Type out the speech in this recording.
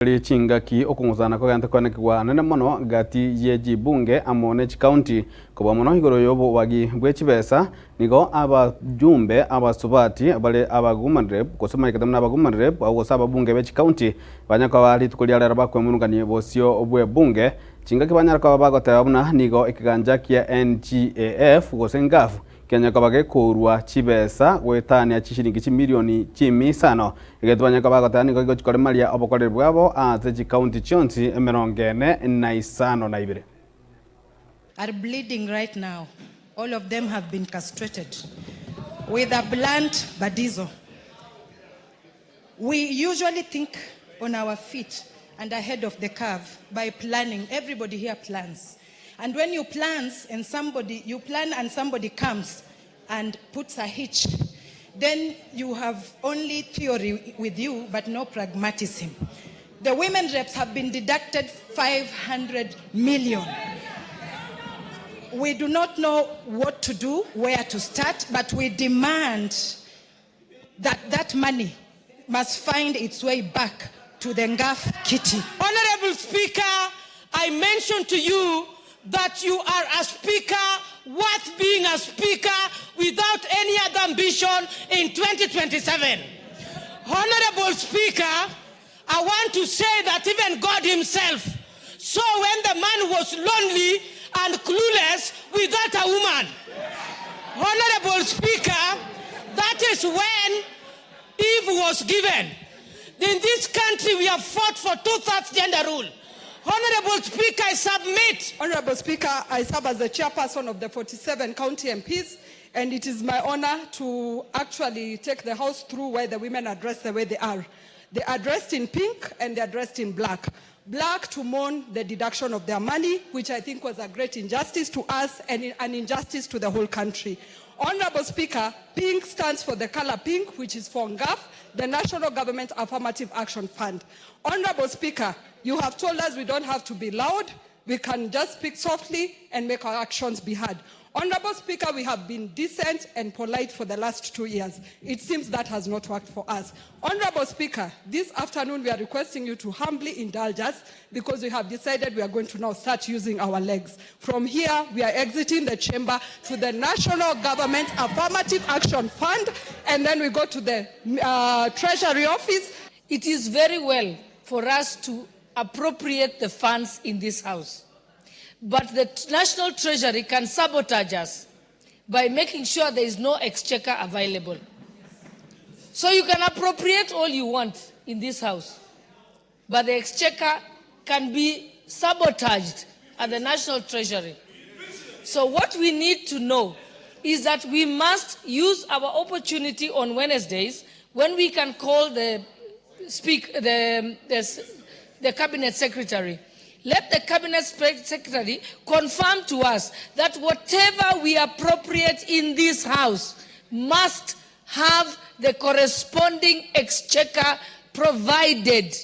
Chingaki okunguzana ko gante kone kwa nene mono gati yeji bunge amone county ko mono igoro yobo wagi bwechibesa nigo abajumbe abasubati abale abaguman rep ko soma ikadamna abaguman rep awo saba bunge bechi county banyaka bali tukulyala bakwe munungani bosio obwe bunge chingaki banyara ko bagota abuna nigo ikiganja kia NGAAF ko NGAAF Kenya kabage kurwa chibesa gwetania chishiringi milioni 5 igetwanya kabaga tani ko chikore malia obokore bwabo azeji county chonsi emerongene na isano na ibire are bleeding right now. All of them have been castrated with a blunt badizo. We usually think on our feet and ahead of the curve by planning. Everybody here plans. And when you plan and somebody comes and puts a hitch, then you have only theory with you, but no pragmatism. The women reps have been deducted 500 million. We do not know what to do, where to start, but we demand that that money must find its way back to the NGAAF kitty. Honorable Speaker, I mentioned to you that you are a speaker worth being a speaker without any other ambition in 2027. Honorable Speaker, I want to say that even God himself saw when the man was lonely and clueless without a woman. Honorable Speaker, that is when Eve was given. In this country, we have fought for 2/3 gender rule. Honorable Speaker, I submit. Honorable Speaker, I serve as the chairperson of the 47 county MPs, and it is my honor to actually take the House through where the women are dressed the way they are. They are dressed in pink and they are dressed in black. Black to mourn the deduction of their money, which I think was a great injustice to us and an injustice to the whole country. Honorable Speaker, pink stands for the color pink, which is for NGAAF, the National Government Affirmative Action Fund. Honorable Speaker, you have told us we don't have to be loud, we can just speak softly and make our actions be heard. Honorable Speaker, we have been decent and polite for the last 2 years. It seems that has not worked for us. Honorable Speaker, this afternoon we are requesting you to humbly indulge us because we have decided we are going to now start using our legs. From here, we are exiting the chamber to the National Government Affirmative Action Fund, and then we go to the Treasury Office. It is very well for us to appropriate the funds in this House. But the National Treasury can sabotage us by making sure there is no exchequer available. So you can appropriate all you want in this House, but the exchequer can be sabotaged at the National Treasury. So what we need to know is that we must use our opportunity on Wednesdays when we can call the Cabinet Secretary. Let the Cabinet Secretary confirm to us that whatever we appropriate in this House must have the corresponding exchequer provided.